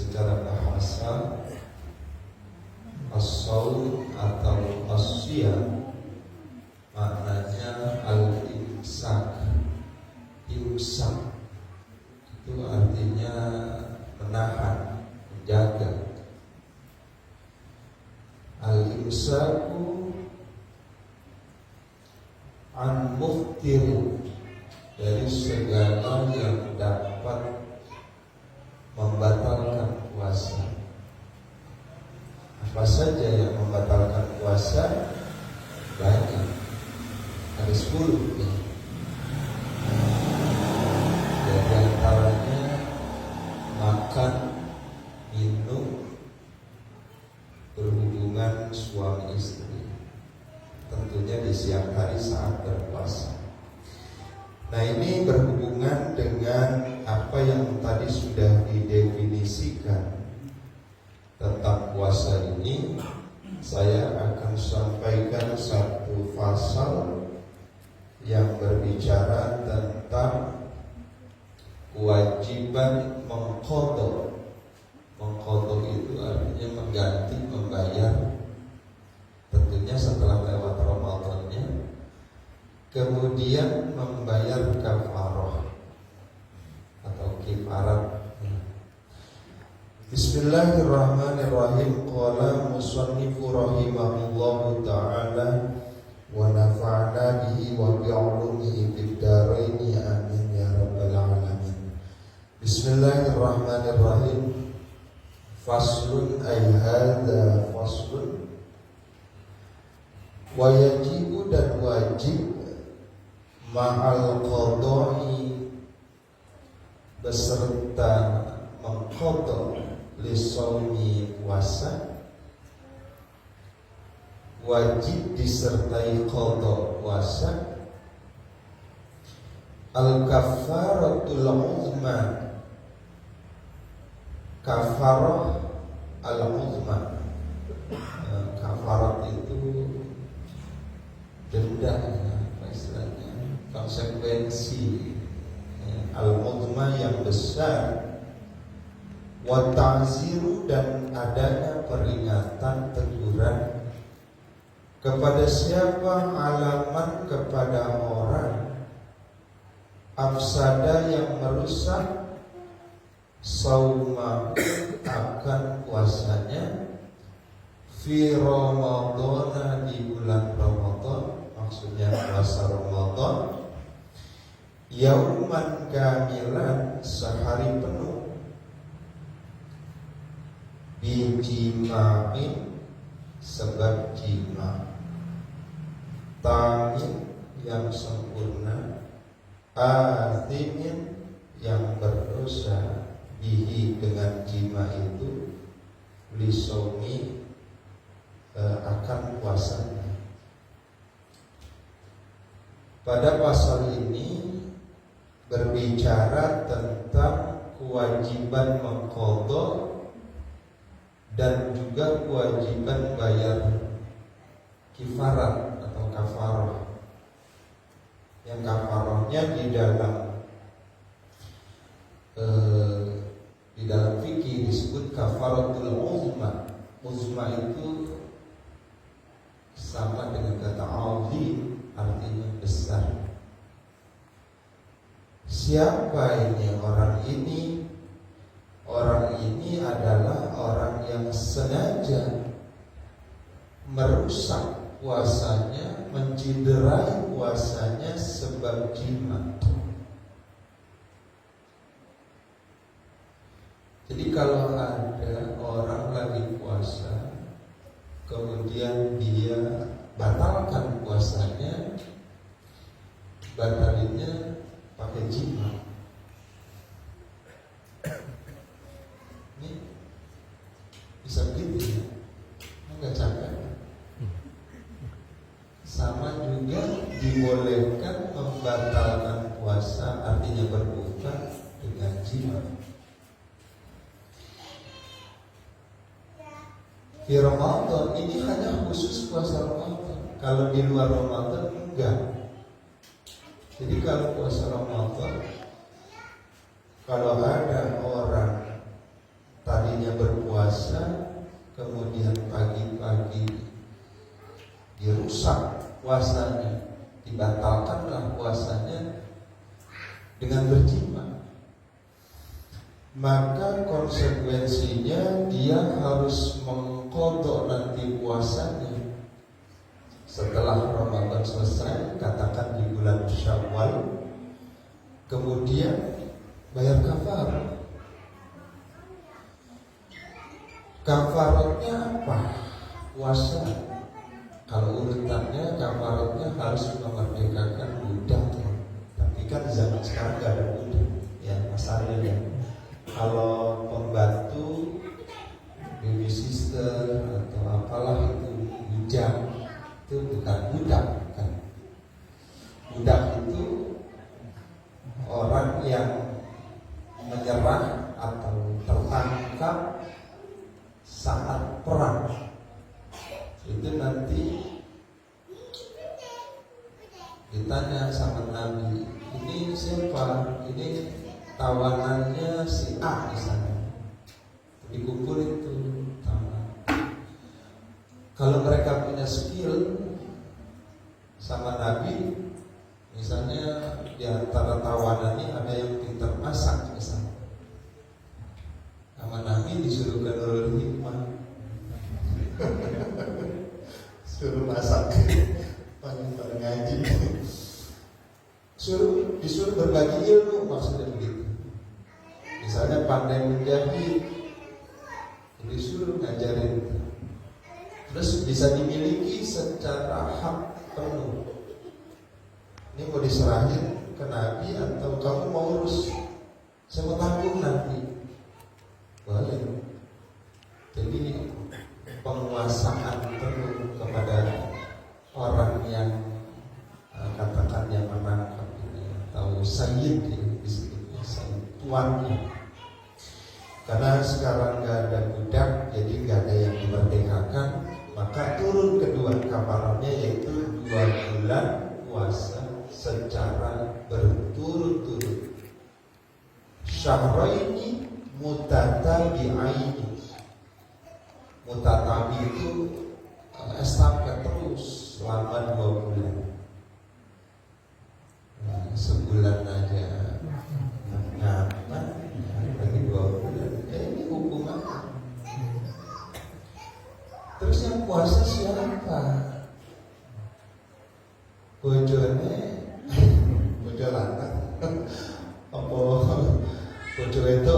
secara bahasa as-shaum atau as-shiyam maknanya al-imsak. Imsak itu artinya menahan, menjaga. Al-imsaku an muftir, dari segala yang dapat membatalkan puasa. Apa saja yang membatalkan puasa? Banyak. Ada 10 nih. Dari antaranya makan, minum, berhubungan suami istri, tentunya di siang hari saat berpuasa. Nah, ini berhubungan dengan apa yang tadi sudah didefinisikan tentang puasa ini. Saya akan sampaikan satu pasal yang berbicara tentang kewajiban mengqadha. Mengqadha itu artinya mengganti, membayar, tentunya setelah lewat Ramadannya. Kemudian membayar kafarah atau kifarat. Bismillahirrahmanirrahim. Qala musannifu rahimahullahu ta'ala wa nafa'na bihi wa bi'ulumihi fid dharaini amin ya rabbal alamin. Bismillahirrahmanirrahim. Faslun ay hadza faslun. Wa yajibu, dan wajib, ma'al qadha'i, beserta mengqadha, lisawmi, puasa. Wajib disertai qadha puasa. Al-kafaratul uzma, kafarah al-uzma. Kafarat itu denda, apa istilahnya, konsekuensi al-uzma yang besar. Wa ta'ziru, dan adanya peringatan, teguran kepada siapa? Alaman, kepada orang, afsada, yang merusak, sauma, akan puasanya, fi Ramadana, di bulan Ramadan, maksudnya puasa Ramadan, yauman kamilan, sehari penuh, bijima'in, sebab jima, tamin, yang sempurna, athimin, yang berdosa, bihi, dengan jima itu, lisomi, akan puasanya. Pada pasal ini berbicara tentang kewajiban mengqadha dan juga kewajiban bayar kifarat atau kafarah. Yang kafarahnya di dalam fikih disebut kafaratul uzma. Uzma itu sama dengan kata azim, artinya besar. Siapa ini orang ini? Orang ini adalah orang yang sengaja merusak puasanya, menciderai puasanya sebab jima. Jadi kalau ada orang lagi puasa, kemudian dia batalkan puasanya, batalinnya pakai jima. Ini bisa begitu ya? Enggak capek. Sama juga dibolehkan membatalkan puasa, artinya berbuka, dengan jima. Di Ramadan ini hanya khusus puasa Ramadan. Kalau di luar Ramadan enggak. Jadi kalau puasa Ramadan, kalau ada orang tadi tadinya berpuasa, kemudian pagi-pagi dirusak puasanya, dibatalkanlah puasanya dengan berjima, maka konsekuensinya dia harus mengqadha nanti puasanya setelah Ramadan selesai, katakan di bulan Syawal, kemudian bayar kafarah. Kafaratnya apa? Puasa. Kalau urutannya kafaratnya harus memerdekakan budak. Tapi kan zaman sekarang gak ada budak, ya masalahnya ya. Kalau pembantu, baby sister atau apalah itu bujang, itu bukan budak, kan? Budak itu orang yang menyerah atau tertangkap saat perang. Itu nanti ditanya sama Nabi, ini siapa? Ini tawanannya si A misalnya. Dikumpul itu tawanan. Kalau mereka punya skill sama Nabi, misalnya di antara tawanan ini ada yang pintar masak misalnya, sama Nabi disuruh ke Nurul Hikmah suruh masak, paling ngaji, disuruh berbagi ilmu, maksudnya begitu. Misalnya pandai menjahit, disuruh ngajarin, terus bisa dimiliki secara hak penuh. Ini mau diserahin ke Nabi atau kamu mau urus? Saya mau tanggung nanti. Boleh. Jadi penguasaan penuh kepada orang yang katakan yang menangkap ini, atau sayyid disebutnya sayyid, tuannya. Karena sekarang nggak ada budak, jadi nggak ada yang dimerdekakan, maka turun kedua kafaratnya, yaitu 2 bulan puasa secara berturut-turut. Syahraini mutatabi'aini. Mutatabi itu estafet terus selama 2 bulan. Nah, sebulan aja lagi 2 bulan. Ini hukuman. Terus yang puasa siapa? Bojone, bojo lanang. Apa bojo itu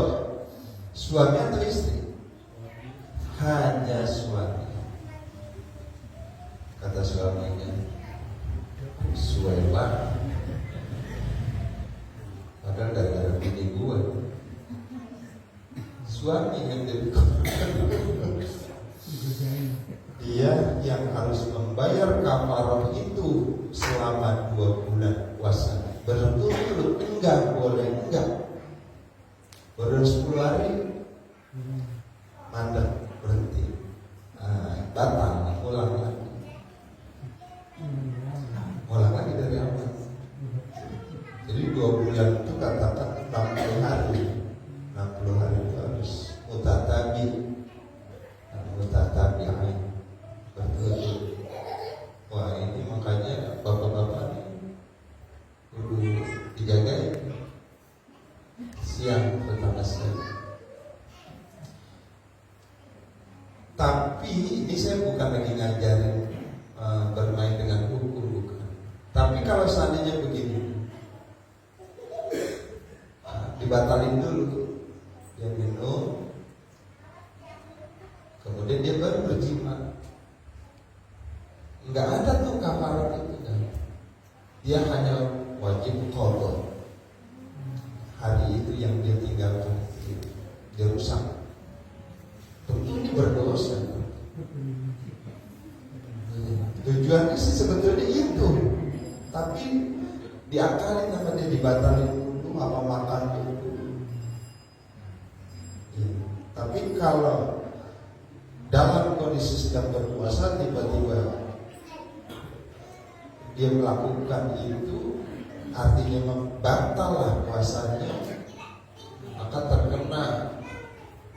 suami atau istri? Hanya suami. Kata suaminya, suela. Padahal gara-gara bini gue. Suami yang jadi dia yang harus membayar kafarah itu selama 2 bulan puasa berturut-turut. Enggak boleh, enggak. Baru 10 hari mandek, berhenti, batal, ulang lagi. Ulang lagi dari awal. Jadi 2 bulan itu katakan 60 hari. 60 hari itu harus mutatabi, mutatabi'ain, berturut-turut. Wah, ini makanya bapak-bapak kudu dijaga siang, terutama siang. Tapi ini saya bukan lagi ngajarin bermain dengan hukum, bukan. Tapi kalau seandainya begini, dibatalin dulu, dia minum, kemudian dia baru berjima, nggak ada tuh kafarat itu kan. Dia hanya wajib qadha hari itu yang dia tinggalkan, dia rusak. Tentu ini berdosa. Tujuannya sih sebetulnya itu, tapi diakalin sama dia, dibatalin dulu apa makan dulu. Ya. Tapi kalau dalam kondisi sedang berpuasa tiba-tiba dia melakukan itu, artinya membatallah puasanya, maka terkena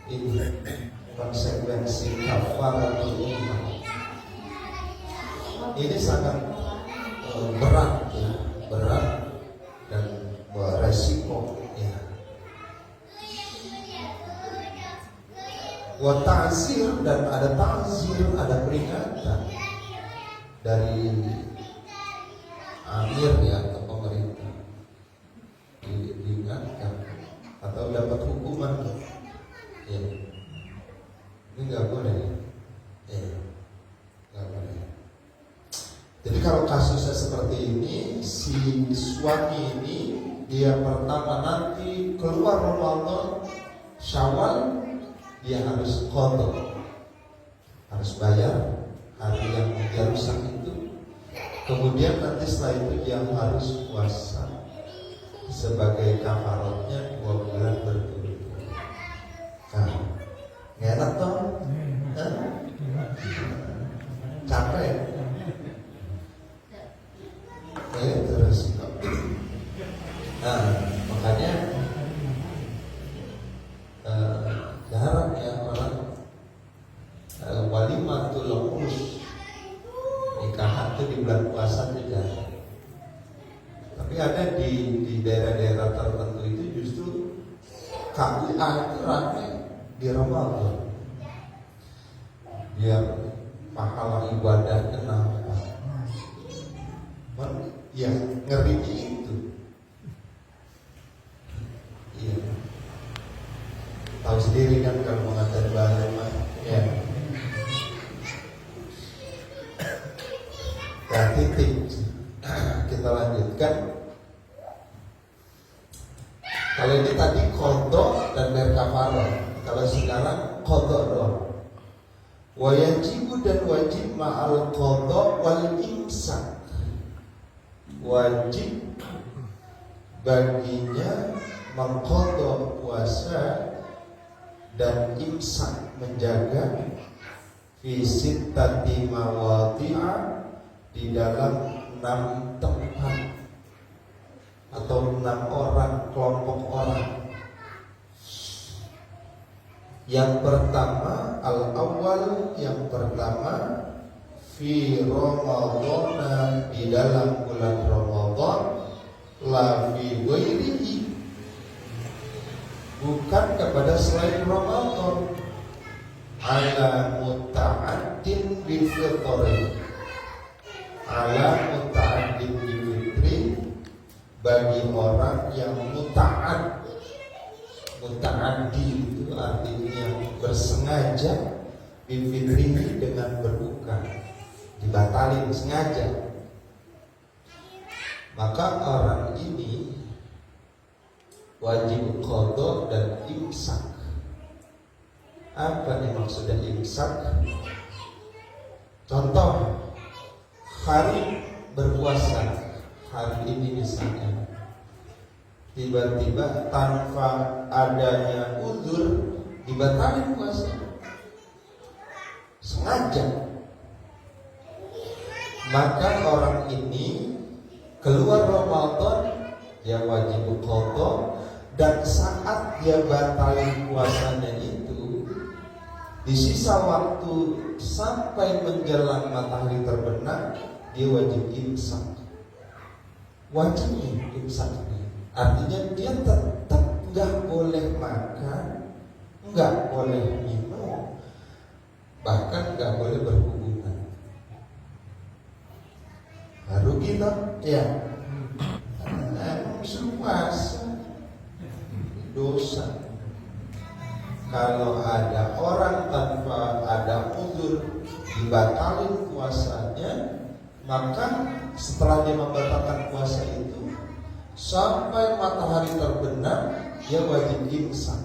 ini Wa ta'zir, dan ada ta'zir, ada peringatan dari amir ya, atau pemerintah, diingatkan atau dapat hukuman ya. Ini nggak boleh ya, nggak boleh. Jadi kalau kasusnya seperti ini, si suami ini dia pertama nanti keluar Ramadan, Syawal, dia harus qadha, harus bayar hari yang dia rusak itu. Kemudian nanti setelah itu dia harus puasa sebagai kafaratnya 2 bulan berturut-turut. Nah, nggak enak toh? Capek. Terus. Nah, makanya jarang ya orang walimatul urus, nikahan itu di bulan puasa juga. Tapi ada di daerah-daerah tertentu itu justru KUA itu ramai di Ramadan. Biar pahala ibadahnya nambah. Ya ngeri itu. Iya. Tahu sendiri kan kalau mengajar bahasa mah. Ya. Nah, titik. Kita lanjutkan. Kalau ini tadi qadha dan bayar kafarah. Kalau sekarang qadha doang. Wa yajibu, dan wajib ma'al qadha wal imsak. Wajib baginya mengqadha puasa dan imsak, menjaga fi sittati mawadhi'a, di dalam 6 tempat atau 6 orang, kelompok orang. Yang pertama, al-awwal, yang pertama, fi Ramadhan, di dalam bulan Ramadan, la fi ghairihi, bukan kepada selain Ramadan, ala muta'addin bi fitri, ala muta'addin bi fitri, bagi orang yang muta'addi itu artinya bersengaja, bi fitri, dengan berbuka, dibatalin sengaja. Maka orang ini wajib qadha dan imsak. Apa nih maksudnya imsak? Contoh, hari berpuasa, hari ini misalnya tiba-tiba tanpa adanya uzur dibatalin puasa sengaja, maka orang ini keluar Ramadan, dia wajib qadha, dan saat dia batalin puasanya itu, di sisa waktu sampai menjelang matahari terbenam, dia wajib imsak. Wajib imsak, artinya dia tetap nggak boleh makan, nggak boleh minum, bahkan nggak boleh berhubungan. Baru kita ya suruh puasa dosa. Kalau ada orang tanpa ada uzur dibatalin puasanya, maka setelah dia membatalkan puasa itu sampai matahari terbenam, dia wajib imsak.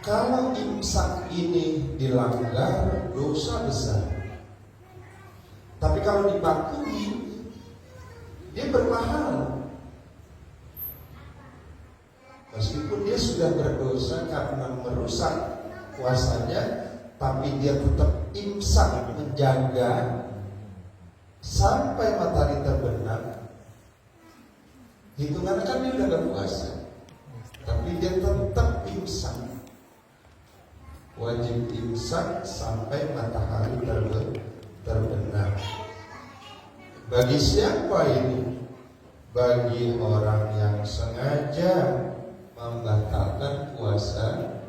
Kalau imsak ini dilanggar, dosa besar. Tapi kalau dipatuhi, dia berpahala. Meskipun dia sudah berdosa karena merusak puasanya, tapi dia tetap imsak, menjaga sampai matahari terbenam. Hitungannya kan dia udah gak puasa, tapi dia tetap imsak. Wajib imsak sampai matahari terbenam. Bagi siapa ini? Bagi orang yang sengaja membatalkan puasa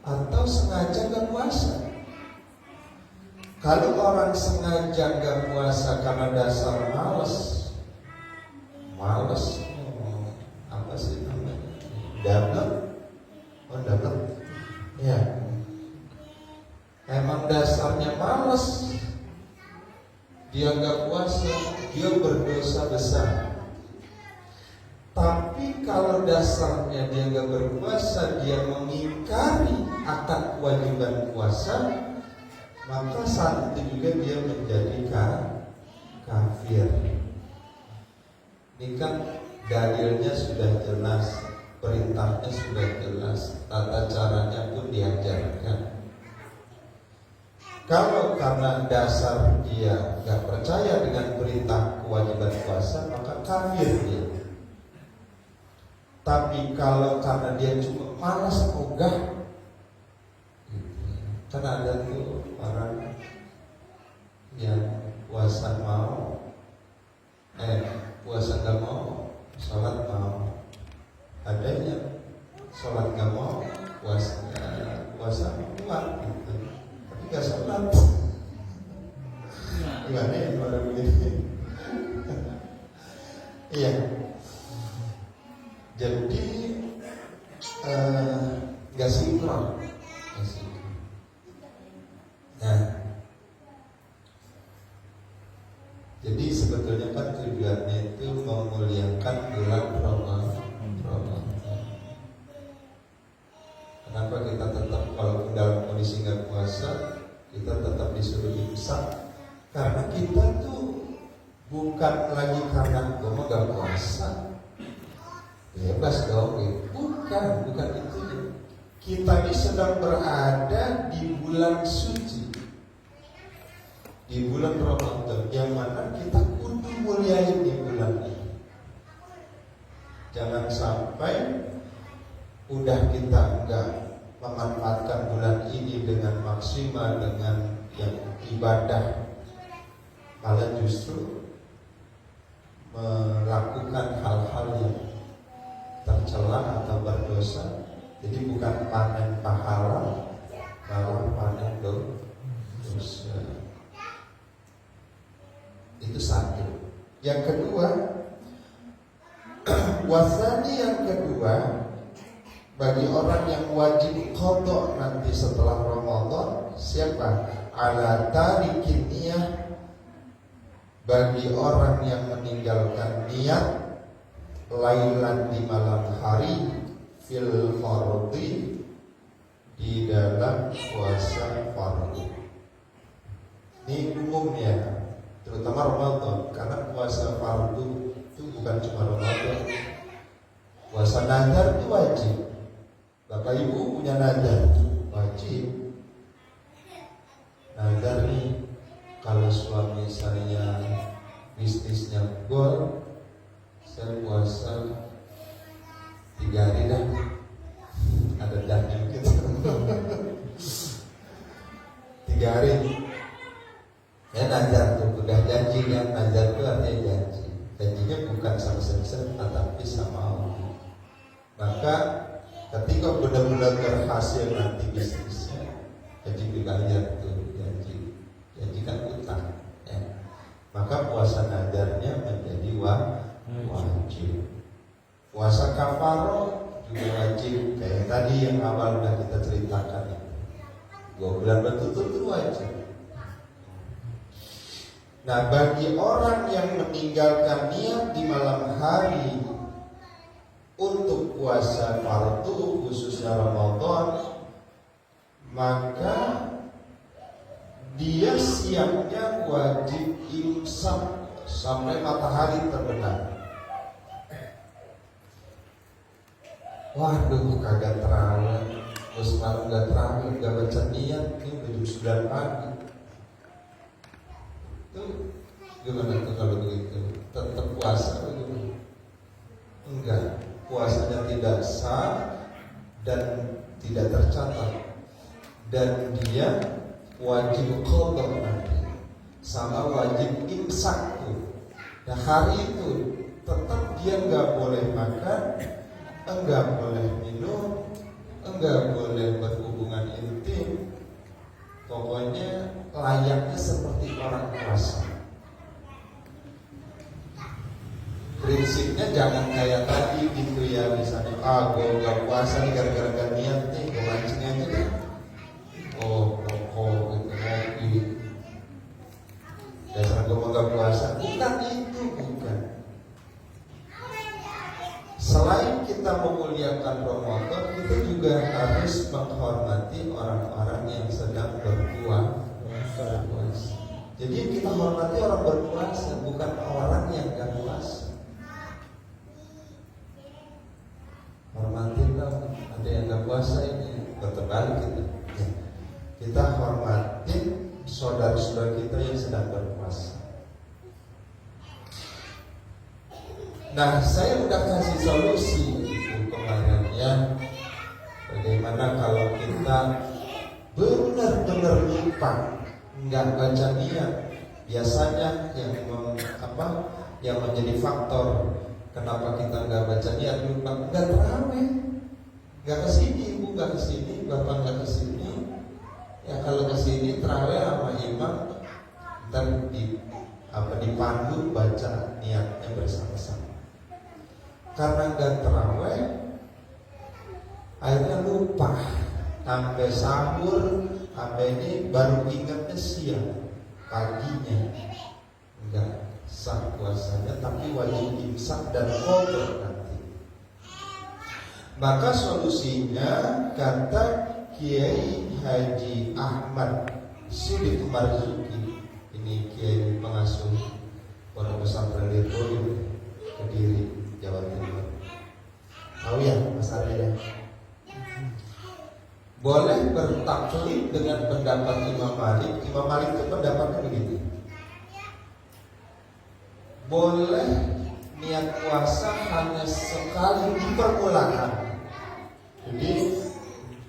atau sengaja nggak puasa. Kalau orang sengaja nggak puasa karena dasar malas, apa sih namanya? Dapat, ya. Emang dasarnya malas, dia nggak puasa, dia berdosa besar. Tapi kalau dasarnya dia nggak berpuasa, dia mengingkari akan kewajiban puasa, maka saat itu juga dia menjadi kafir. Ini kan dalilnya sudah jelas, perintahnya sudah jelas, tata caranya pun diajarkan. Kalau karena dasar dia nggak percaya dengan perintah kewajiban puasa, maka kafir dia. Tapi kalau karena dia cuma malas ogah, kan ada tuh orang yang puasa puasa nggak mau, sholat mau. Ada yang sholat nggak mau, puasa kuat gitu, tapi nggak sholat. Gimana ya orang begini? Iya. Jadi nggak sinkron. Nah, jadi sebetulnya kan tujuannya itu memuliakan bulan Ramadan. Kenapa kita tetap walaupun dalam kondisi nggak puasa, kita tetap disuruh imsak? Karena kita tuh bukan lagi karena gue mau nggak puasa, bebas dong, bukan itu. Kita ini sedang berada di bulan suci, di bulan Ramadan, yang mana kita kudu muliain di bulan ini. Jangan sampai udah kita enggak memanfaatkan bulan ini dengan maksimal, dengan yang ibadah, malah justru melakukan hal-hal yang tercela atau berdosa. Jadi bukan panen pahala, malah panen dosa. Itu satu. Yang kedua, wasani yang kedua, bagi orang yang wajib qadha nanti setelah Ramadan, siapa? Ala tarikin niyah, bagi orang yang meninggalkan niat lailan di malam hari, fil fardhi, di dalam puasa fardu. Ini umumnya, terutama Ramadan, karena puasa fardu itu bukan cuma Ramadan. Puasa nazar itu wajib. Bapak Ibu punya nazar, wajib. Nazar nih, kalau suami saya bisnisnya gol, saya puasa 3 hari dah, ada daging gitu. 3 hari. Ya nazar tuh, udah janji kan, nazar itu artinya janji. Janjinya bukan sama saya, tetapi sama Allah. Maka ketika benar-benar berhasil nanti bisnisnya, janji dibayar tuh, janji kan utang, ya. Maka puasa nadarnya menjadi wajib. Puasa kafaroh juga wajib, kayak tadi yang awal udah kita ceritakan itu. 2 bulan berturut-turut itu wajib. Nah, bagi orang yang meninggalkan niat di malam hari untuk puasa fardu khususnya Ramadan, maka dia siapnya wajib imsak sampai matahari terbenam. Waduh, kagak terawih, terus malam gak terawih, gak baca niat, ini udah jam 9 pagi. Itu gimana tuh kalau begitu? Tetap puasa bagaimana? Enggak, puasanya tidak sah dan tidak tercatat, dan dia wajib qadha nanti, sama wajib imsak tuh. Nah hari itu tetap dia nggak boleh makan, nggak boleh minum, nggak boleh berhubungan intim. Pokoknya layaknya seperti orang puasa. Prinsipnya jangan kayak tadi gitu ya, misalnya gue nggak puasa nih gara-gara gak niat nih, gue mancing aja deh. Rokok gitu, ngopi. Dasar gue nggak puasa. Bukan itu, bukan. Selain kita memuliakan Ramadan, kita juga harus menghormati orang-orang yang sedang berpuasa. Jadi kita hormati orang berpuasa, bukan orang yang gak puasa. Hormatin dong, ada yang gak puasa ini, berbalik kita. Kita hormatin saudara-saudara kita yang sedang berpuasa. Nah, saya udah kasih solusi kemarin ya. Bagaimana kalau kita benar-benar lupa, nggak baca niat. Biasanya yang menjadi faktor kenapa kita nggak baca niat, lupa, nggak terawih, nggak kesini, ibu nggak kesini, bapak nggak kesini. Ya kalau kesini terawih sama imam, ntar dipandu baca niatnya bersama-sama. Karena nggak terawih, akhirnya lupa. Sampai sahur, sampai ini baru ingatnya siang, paginya enggak sah puasanya, tapi wajib imsak dan qadha nanti. Maka solusinya kata Kiai Haji Ahmad Siddiq Marzuki, ini Kiai pengasuh Pondok Pesantren Lirboyo, Kediri, Jawa Timur. Tahu ya Mas Arya? Boleh bertaklid dengan pendapat Imam Malik. Imam Malik itu pendapatnya begini. Boleh niat puasa hanya sekali di permulaan. Jadi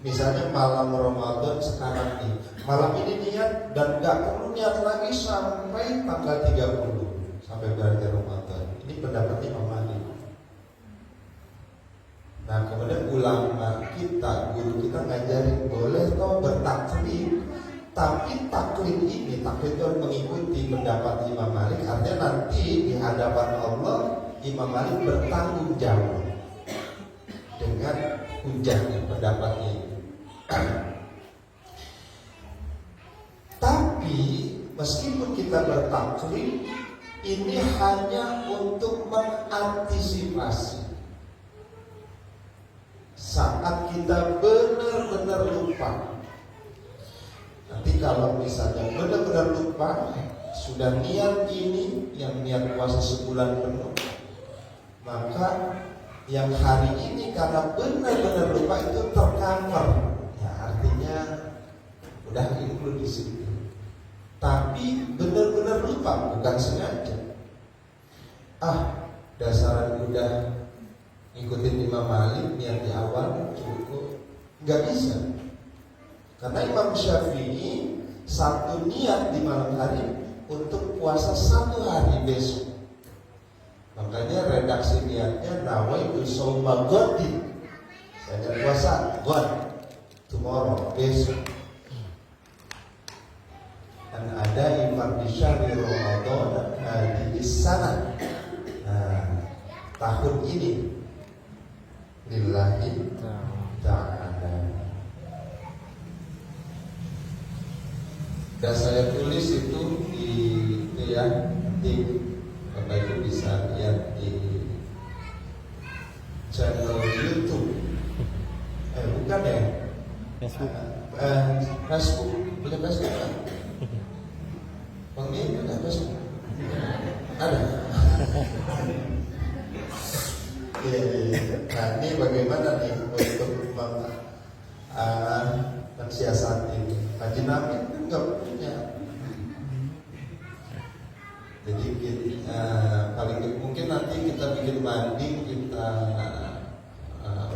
misalnya malam Ramadan sekarang nih, malam ini niat dan gak perlu niat lagi sampai tanggal 30, sampai berakhir Ramadan. Ini pendapat Imam Malik. Nah kemudian ulama kita, guru kita ngajarin boleh toh bertaklid, tapi taklid ini, taklid itu mengikuti pendapat Imam Malik. Artinya nanti di hadapan Allah Imam Malik bertanggung jawab dengan hujahnya, pendapatnya itu. Tapi meskipun kita bertaklid, ini hanya untuk mengantisipasi saat kita benar-benar lupa. Nanti kalau misalnya benar-benar lupa, sudah niat ini, yang niat puasa sebulan penuh, maka yang hari ini karena benar-benar lupa itu tercover, ya artinya udah include di situ. Tapi benar-benar lupa, bukan sengaja. Dasaran udah ngikutin Imam Malik, niat di awal cukup, nggak bisa. Karena Imam Syafi'i satu niat di malam hari untuk puasa 1 hari besok. Makanya redaksi niatnya nawaitu shauma ghadin. Saya puasa ghad, tomorrow, besok. Dan ada Imam di syahri Ramadan di sana. Nah, tahun ini lillahi ta'ala. Dan saya tulis itu di Bapak Ibu bisa lihat di channel YouTube. Bukan ya? Facebook. Facebook, bukan Facebook kan? Bang Min ada Facebook? Ada. Iya. Nah ini bagaimana nih untuk mensiasati? Haji Nabi kan nggak punya. Jadi paling mungkin nanti kita bikin banding, kita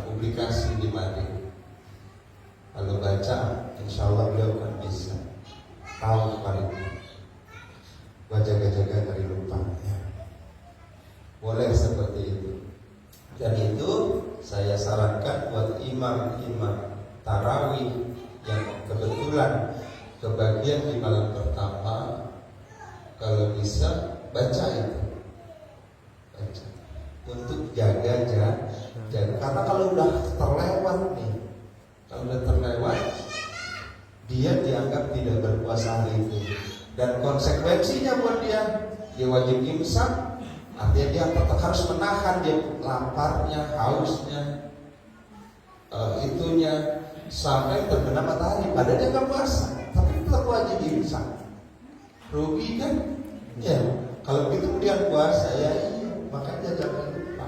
publikasi di banding. Kalau baca, insya Allah beliau akan bisa tahu paling jaga-jaga dari lupa. Ya. Boleh seperti imam-imam tarawih yang kebetulan kebagian di malam pertama, kalau bisa baca itu, baca untuk jaga. Karena kalau udah terlewat nih, dia dianggap tidak berpuasa hari itu, dan konsekuensinya buat dia wajib imsak. Artinya dia tetap harus menahan dia laparnya, hausnya, itunya sampai terbenam matahari. Padahal dia nggak puasa, tapi tetap wajib imsak. Rugi kan? Ya. Kalau gitu kemudian puasa ya, iya. Makanya jangan lupa.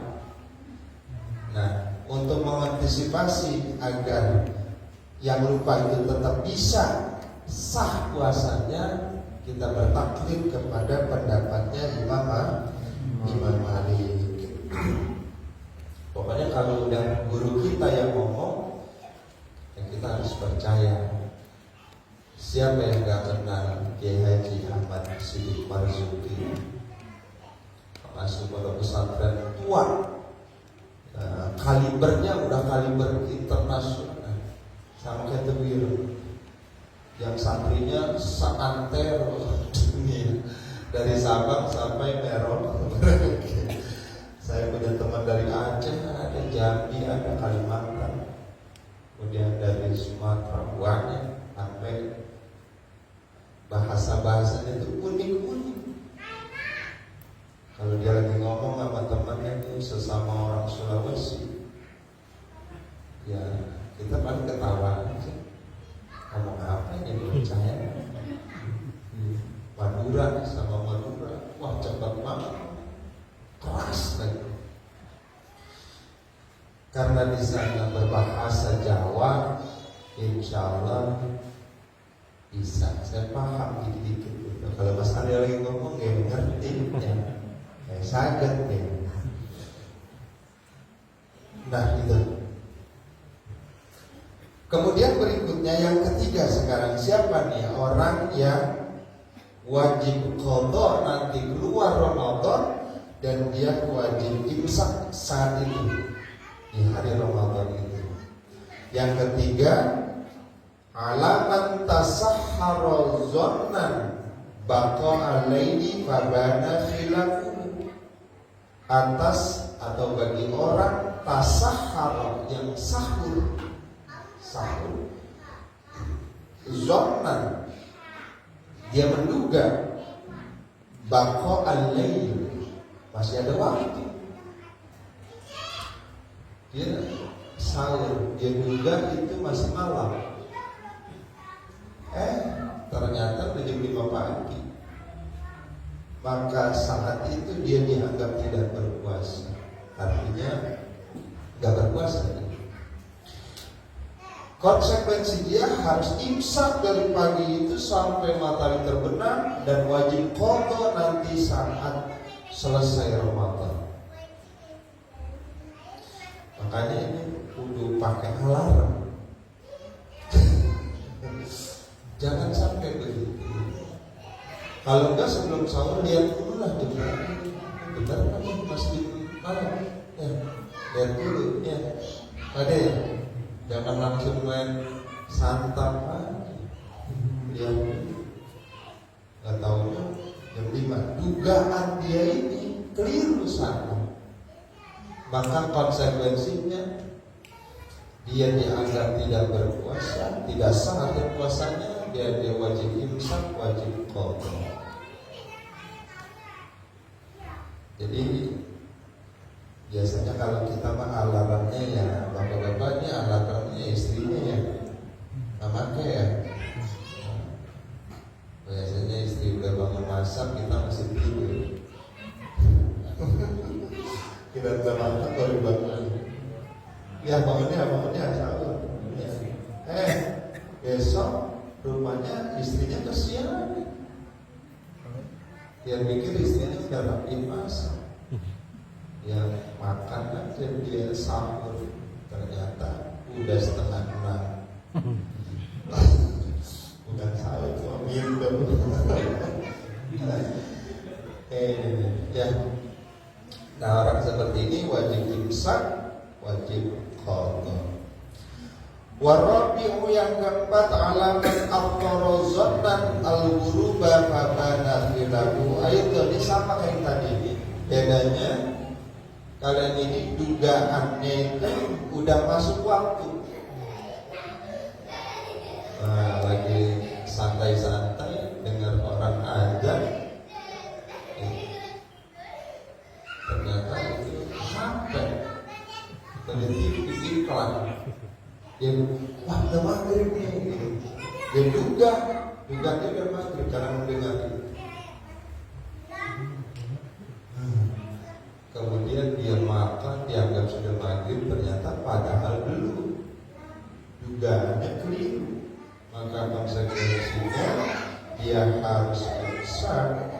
Nah, untuk mengantisipasi agar yang lupa itu tetap bisa sah puasanya, kita bertaklid kepada pendapatnya Imam Malik. Pokoknya kalau udah guru kita yang ngomong, ya kita harus percaya. Siapa yang gak kenal Kiai Haji Ahmad Siddiq Marzuki, masuk pada pesantren tua, kalibernya udah kaliber internasional, sama kayak Tebir, yang santrinya seantero dunia, dari Sabang sampai Merauke. Saya punya teman dari Aceh, ada Jambi, ada Kalimantan, kemudian dari Sumatera, banyak, sampai bahasa-bahasanya itu unik-unik. Kalau dia lagi ngomong sama temannya itu sesama orang Sulawesi, ya kita paling ketawa aja. Ngomong apa yang percaya? Madura sama Madura, wah cepat banget, keras lagi. Karena di sana berbahasa Jawa, insya Allah bisa. Saya paham dikit-dikit gitu. Kalau Mas Arya lagi ngomong ya ngerti ya. Sangat ya. Nah itu. Kemudian berikutnya yang ketiga sekarang, siapa nih orang yang wajib qadha nanti keluar Ramadan dan dia wajib imsak saat itu di hari Ramadan itu. Yang ketiga, alaman tasahhara zonnan baqa alaini fabana khilafu, atas atau bagi orang tasahhara yang sahur zonnan, dia menduga baqa alaini, masih ada waktu, dia sahur, dia duga itu masih malam, ternyata udah jam 5 pagi, maka saat itu dia dianggap tidak berpuasa, artinya gak berpuasa. Konsekuensi dia harus imsak dari pagi itu sampai matahari terbenam, dan wajib qadha nanti saat selesai Ramadan. Makanya ini kudu pakai alarm. Jangan sampai begitu. Kalau enggak sebelum sahur lihat dulu lah benar kan masjid malam ya, lihat dulu ya. Ada ya, jangan langsung main santap aja. Lihat dulu. Nggak tahunya jam 5. Dugaan dia ini keliru sana. Maka konsekuensinya dia dianggap tidak berpuasa, tidak sah puasanya, dia wajib imsak, wajib qadha. Jadi biasanya kalau kita mah alarmnya ya bapak-bapaknya, alarmnya istrinya ya, namanya ya. Biasanya istri udah bangun masak, kita masih tidur. Kita udah masak baru bangun. Ya bangunnya sahur. Besok rumahnya istrinya kesian. Dia pikir istrinya sudah rapi masak, ya makan aja dia sahur, ternyata udah 5:30. Bukan sahur, cuma minum. Ya. Nah orang seperti ini wajib imsak, wajib qadha. Warabi'u yang keempat alaman aftorozonnan al-guruba fabana filahu. Ayat ini sama kayak tadi ini. Bedanya kalian ini dugaannya itu udah masuk waktu. Nah, lagi santai-santai dengar orang azan, ternyata itu sampai terjadi iklan. Dia, wah udah maghrib nih, gitu. Dia duganya udah maghrib karena mendengar itu. Kemudian dia makan, dianggap sudah maghrib, ternyata padahal belum. Dugaannya keliru. Maka konsekuensinya dia harus besar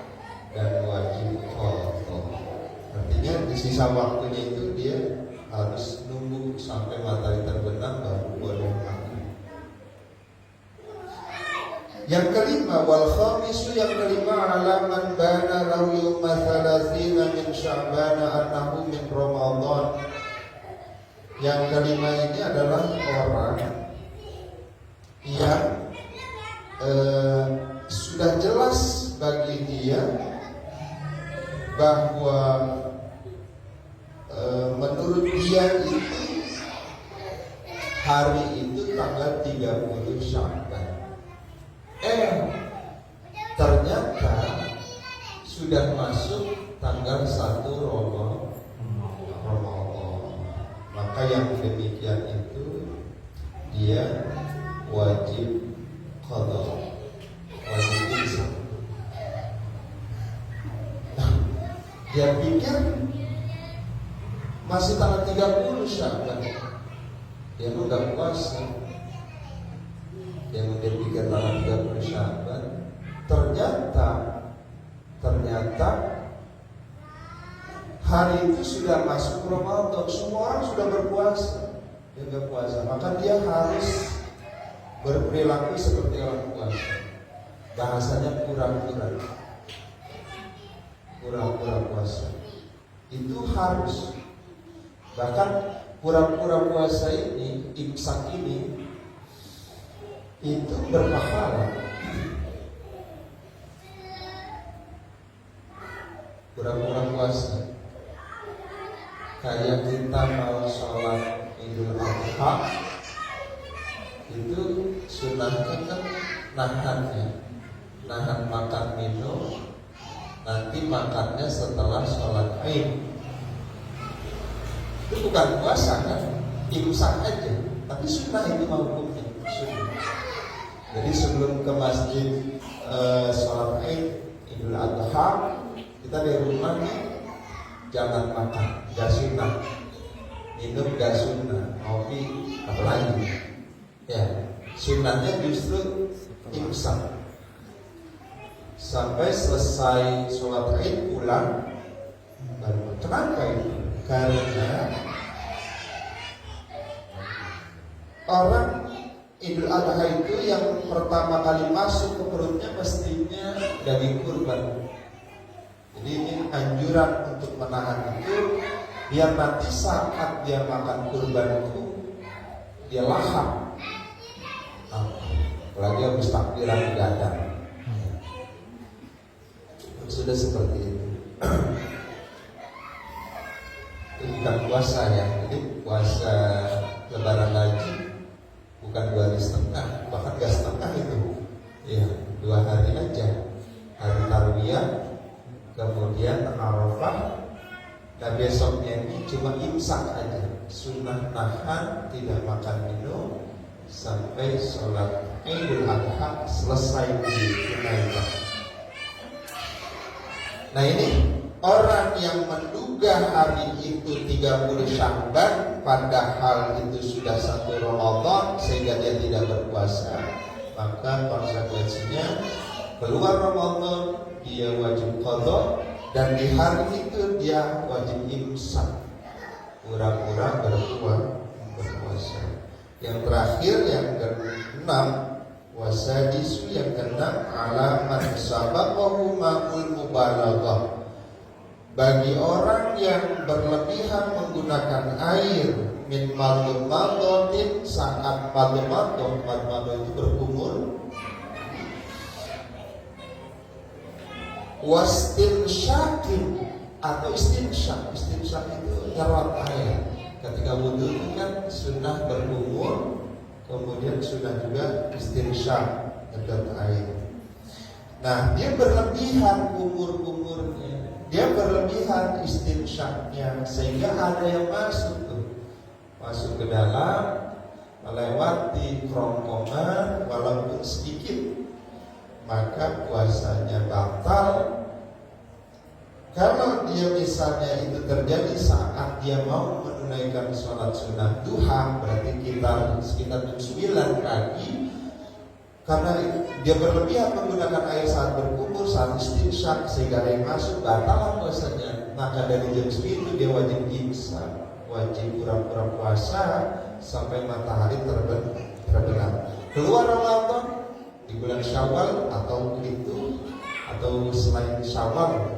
dan wajib qadha. Artinya di sisa waktunya itu dia harus nunggu sampai matahari terbenam baru boleh makan. Yang kelima, wal khamisu, yang kelima, alaman bana lahu yawma thalathina min sya'bana annahu min Ramadan. Yang kelima ini adalah orang yang sudah jelas bagi dia bahwa menurut dia itu hari itu tanggal 30 Sya'ban. Ternyata sudah masuk tanggal 1 Ramadan. Maka yang demikian itu dia wajib qadha, wajib imsak. Dia pikir masih tanggal 30 Sya'ban, dia enggak puasa. Dia pikir tanggal 30 Sya'ban, ternyata hari itu sudah masuk Ramadan, semua orang sudah berpuasa, dia enggak puasa. Maka dia harus berperilaku seperti orang puasa. Bahasanya pura-pura puasa. Itu harus. Bahkan pura-pura puasa ini, imsak ini, itu berpahala. Pura-pura puasa. Kayak kita mau sholat Idul Adha, itu sunahnya kan nahan makan minum, nanti makannya setelah sholat Id. Itu bukan puasa kan, imsak aja, tapi sunnah itu hukumnya sunnah. Jadi sebelum ke masjid sholat Id, Idul Adha, kita di rumah nih jangan makan, gak sunnah. Minum gak sunnah, kopi apalagi. Ya, sunnahnya justru imsak sampai selesai sholat Id pulang baru. Kenapa itu? Karena orang Idul Adha itu yang pertama kali masuk ke perutnya mestinya daging kurban. Jadi ini anjuran untuk menahan itu, biar nanti saat dia makan kurban itu dia lahap. Apalagi habis takbiran gadang, sudah seperti itu. Itu bukan puasa ya, jadi puasa Lebaran Haji bukan 2 hari setengah, bahkan gak setengah itu, ya 2 hari aja. Hari Tarwiyah, kemudian Arafah, dan besoknya ini cuma imsak aja, sunnah nahan tidak makan minum sampai sholat Idul Adha selesai ditunaikan. Nah ini orang yang menduga hari itu 30 Sya'ban padahal itu sudah 1 Ramadan sehingga dia tidak berpuasa, maka konsekuensinya keluar Ramadan dia wajib qadha, dan di hari itu dia wajib imsak, pura-pura berpuasa. Yang terakhir, yang ke-6, wasadisu, yang ke-6, alaman sabaqahu ma'ul mubalaghah, bagi orang yang berlebihan menggunakan air min madmadotin, saat madmadoh itu berkumur, wastinsyakin atau istinsyak itu nyerot air. Ketika wudhu itu kan sunnah berkumur, kemudian sunnah juga istinsyak, nyedot air. Nah, dia berlebihan kumur-kumurnya, dia berlebihan istinsyaknya, sehingga ada yang masuk ke dalam, melewati kerongkongan walaupun sedikit, maka puasanya batal. Kalau dia misalnya itu terjadi saat dia mau menunaikan sholat sunnah duha, berarti sekitar jam 9 pagi, karena dia berlebihan menggunakan air saat berkumur, saat istinsyak, sehingga air masuk, batal puasanya. Maka dari jam segitu dia wajib imsak, wajib pura-pura puasa sampai matahari terbenam. Keluar Ramadan di bulan Syawal atau selain Syawal,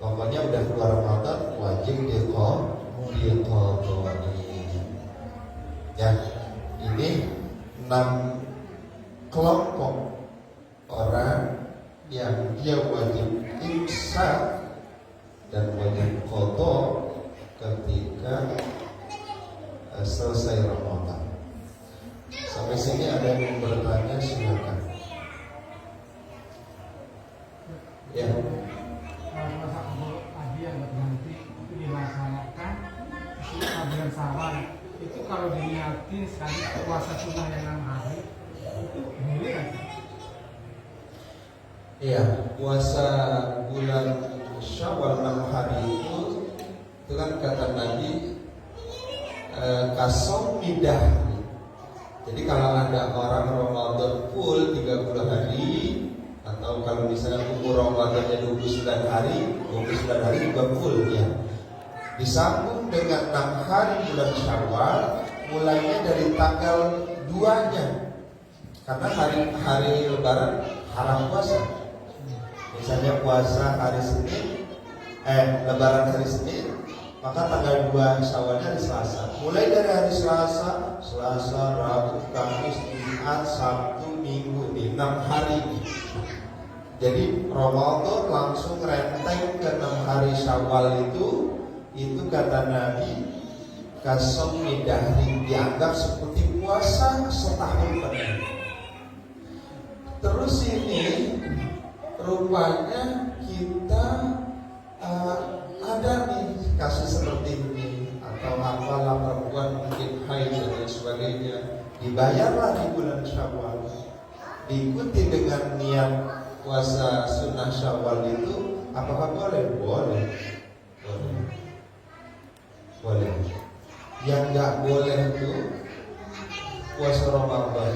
pokoknya udah keluar Ramadan wajib diqadhi. Ya, ini 6 kelompok orang yang dia wajib imsak dan wajib qadha ketika selesai Ramadan. Sampai sini ada yang bertanya, silakan. Ya. Masa pagi yang berganti itu dilaksanakan setelah bulan Syawal, itu kalau diniatin sekali puasa sunnah yang 6 hari itu boleh kan? Iya, puasa bulan Syawal 6 hari itu kan kata Nabi kasom midah. Jadi kalau ada orang Ramadan full 30 hari, atau kalau misalnya umur Ramadannya 29 hari juga full ya. Disambung dengan 6 hari bulan Syawal, mulainya dari tanggal 2-nya. Karena hari Lebaran haram puasa. Misalnya puasa hari Senin, Lebaran hari Senin, maka tanggal 2 Syawalnya hari Selasa. Mulai dari hari Selasa, Rabu, Kamis, Jumat, Sabtu, Minggu, 6 hari. Jadi Ramadan langsung renteng ke 6 hari Syawal itu kata Nabi kasom midahri, dianggap seperti puasa setahun penuh. Terus ini rupanya kita ada nih kasus seperti ini, atau apalah perempuan mungkin haid dan sebagainya, dibayarlah di bulan Syawal, diikuti dengan niat puasa sunnah Syawal itu, apakah boleh? Boleh. Yang nggak boleh itu puasa Ramadan.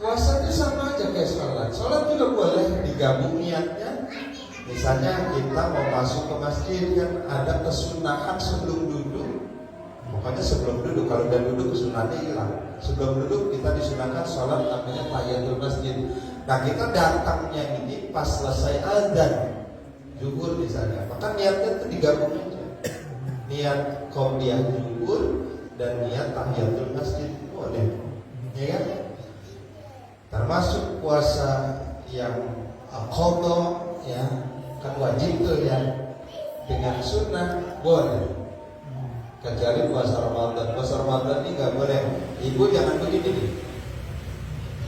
Puasanya sama aja kayak sholat. Sholat juga boleh digabung niatnya. Misalnya kita mau masuk ke masjid, kan ada kesunahan sebelum duduk. Pokoknya sebelum duduk, kalau udah duduk kesunahannya hilang. Sebelum duduk kita disunahkan sholat namanya tahiyatul masjid. Nah, kita datangnya ini pas selesai adzan zuhur misalnya, maka niatnya itu digabung aja. Niat qobliyah zuhur dan niat tahiyatul masjid boleh, ya kan? Termasuk puasa yang qadha, ya kan wajib tuh ya, dengan sunnah boleh. Kecuali puasa Ramadan. Puasa Ramadan ini nggak boleh. Ibu jangan begini nih.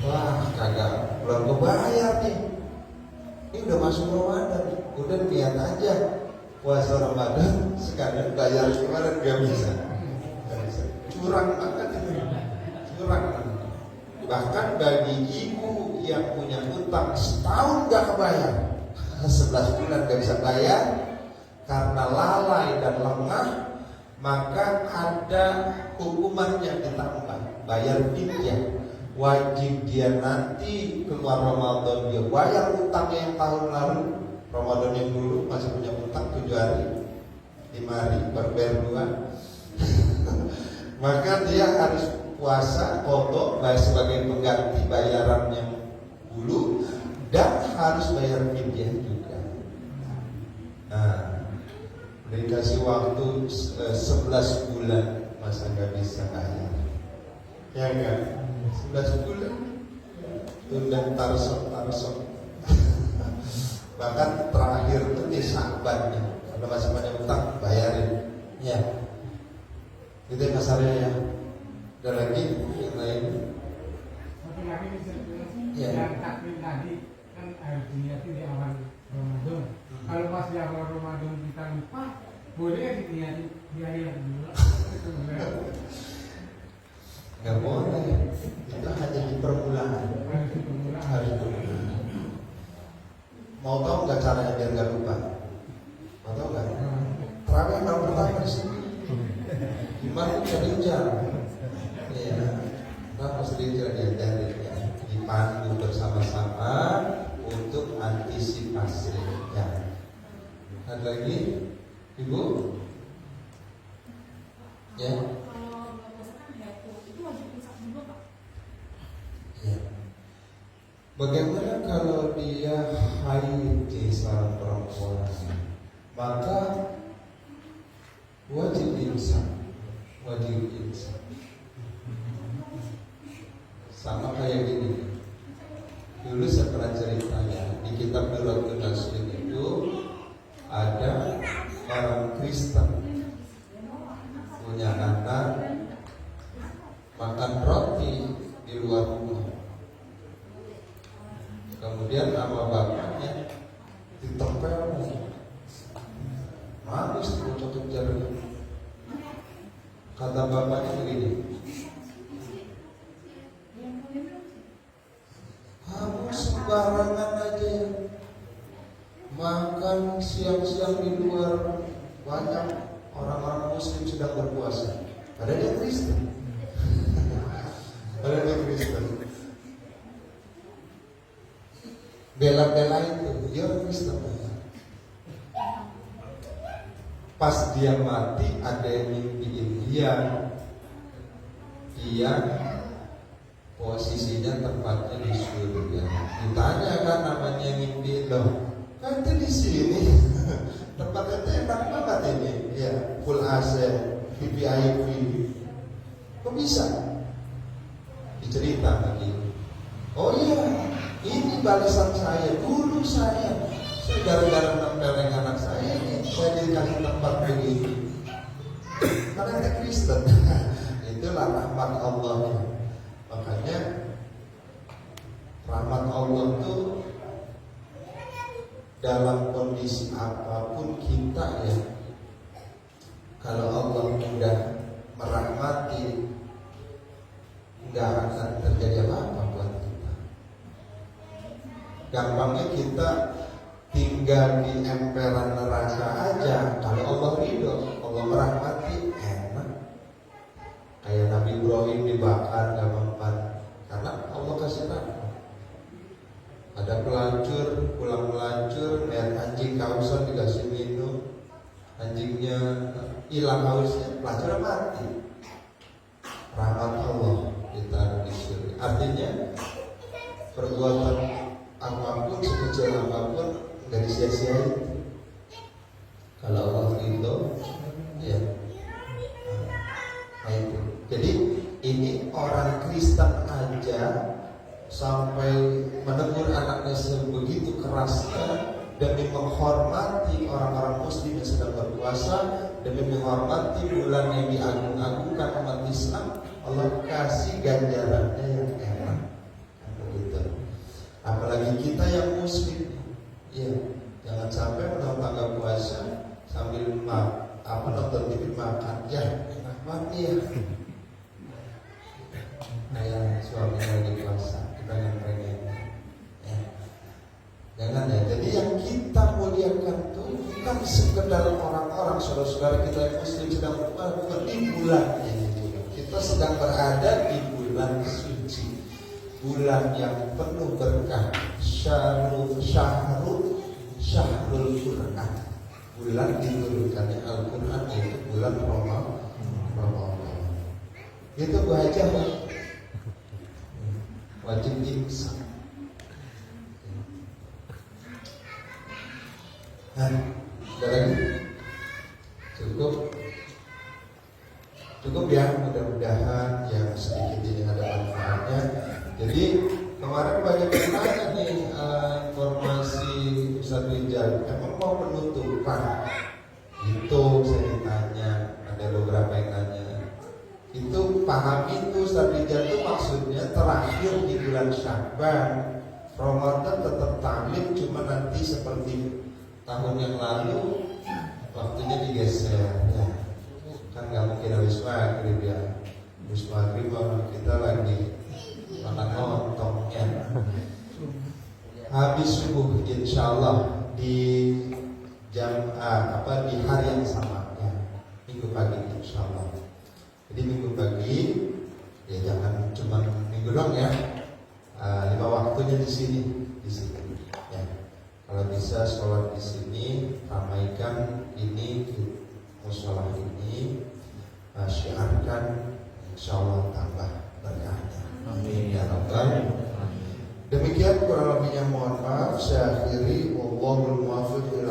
Wah, kagak, belum kebayar nih. Ini udah masuk Ramadan, udah niat aja puasa Ramadan, sekalian bayar kemarin gak bisa. Curang banget itu, curang. Bahkan bagi ibu yang punya utang setahun gak kebayar, 11 bulan gak bisa bayar karena lalai dan lengah, maka ada hukumannya ditambah, bayar fidyah. Wajib dia nanti keluar Ramadan dia bayar utangnya yang tahun lalu. Ramadan yang dulu masih punya utang 7 hari, 5 hari baru bayar 2. Maka dia harus puasa qadha sebagai pengganti bayaran yang dulu, dan harus bayar fidyah juga. Nah, udah dikasih waktu 11 bulan, masa nggak bisa kaya? Ya enggak? 11 bulan tunda tarsok. Bahkan terakhir itu di Sya'ban ya. Kalau masih banyak utang bayarin. Ya. Itu yang kasarnya ya. Ada lagi yang lain? Satu lagi Ya. yang takmin tadi kan harus diniatin di awal Ramadan. Kalau pas di awal Ramadan kita lupa, boleh ya diniatin di akhir dulu. Itu benar. Nggak boleh. Itu hanya di permulaan. Harus permulaan. Mau tahu nggak caranya biar nggak lupa? Mau tahu nggak? Terawih malam pertama di sini. Gimana serinjal? Ya, kenapa serinjal diajarin ya? Dipandu bersama-sama untuk antisipasi. Ya. Ada lagi, Ibu? Ya. Ya. Bagaimana kalau dia haid di seorang perempuan? Maka wajib imsak. Sama kayak gini. Dulu saya pernah ceritanya di kitab Nurul Nasrin itu ada orang Kristen punya anak makan roti di luar rumah. Kemudian sama bapaknya ditempel, manis tutup jari. Kata bapaknya begini, kamu sembarangan aja ya, makan siang-siang di luar, banyak orang-orang Muslim sedang berpuasa. Padahal dia Kristen. Bela-bela itu dia orang Kristen. Pas dia mati ada yang mimpiin dia posisinya tempatnya di surga. Ditanya kan namanya mimpi loh, kan itu di sini tempatnya enak banget ini, ya full AC, VIP. Kok bisa? Dicerita lagi. Oh iya, ini balasan saya dulu saya gara-gara nempelin anak saya ini saya dikasih tempat begini. Karena kita Kristen. Itulah rahmat Allah. Makanya rahmat Allah itu dalam kondisi apapun kita ya, kalau Allah sudah merahmati, nggak akan terjadi apa-apa buat kita. Gampangnya kita tinggal di emperan neraka aja. Kalau Allah ridho, Allah merahmati, enak. Kayak Nabi Ibrahim dibakar gak mempan, karena Allah kasih rahmat. Ada pelacur, pulang melacur, lihat anjing kausan dikasih minum, anjingnya hilang hausnya, pelacurnya mati. Rahmat Allah ditaruh di surga. Artinya perbuatan apapun, sekecil apapun, nggak disia-siain. Kalau Allah ridho, ya. Nah itu. Jadi ini orang Kristen aja sampai menegur anaknya sebegitu kerasnya demi menghormati orang-orang Muslim yang sedang berpuasa, demi menghormati bulan yang diagung-agungkan umat Islam. Allah kasih ganjarannya yang enak, begitu. Apalagi kita yang Muslim, ya jangan sampai menonton tanggal puasa sambil nonton TV makan, ya enak banget ya. Kayak suaminya lagi puasa, kita yang pengen. Ya. Jangan ya. Jadi yang kita muliakan itu bukan sekedar orang-orang saudara-saudara kita yang Muslim sedang berpuasa di bulannya itu. Kita sedang berada di bulan suci, bulan yang penuh berkah. Syahrul Quran, bulan diturunkannya Al-Quran, yaitu bulan Ramadan. Itu baca wajib imsak. Nah, ada lagi? Cukup ya, mudah-mudahan yang sedikit ini ada manfaatnya. Jadi kemarin banyak yang tanya nih informasi Ustaz Rijal, emang mau penutupan? Itu saya ditanya, ada beberapa yang nanya. Itu pahami tuh Ustaz Rijal itu maksudnya terakhir di bulan Sya'ban. Ramadan tetap taklim, cuma nanti seperti tahun yang lalu waktunya digeser ya. Kan nggak mungkin habis maghrib ya. Habis maghrib kita lagi makan lontong ya. Habis subuh insyaallah di jam di hari yang sama ya. Minggu pagi insyaallah. Jadi minggu pagi ya jangan cuma minggu doang ya. 5 waktunya di sini ya. Kalau bisa sholat di sini, ramaikan ini musola ini, syiarkan, insyaallah tambah berkahnya. Amin ya rabbal. Demikian kurang lebihnya mohon maaf. Saya akhiri, wallahul muwaffiq.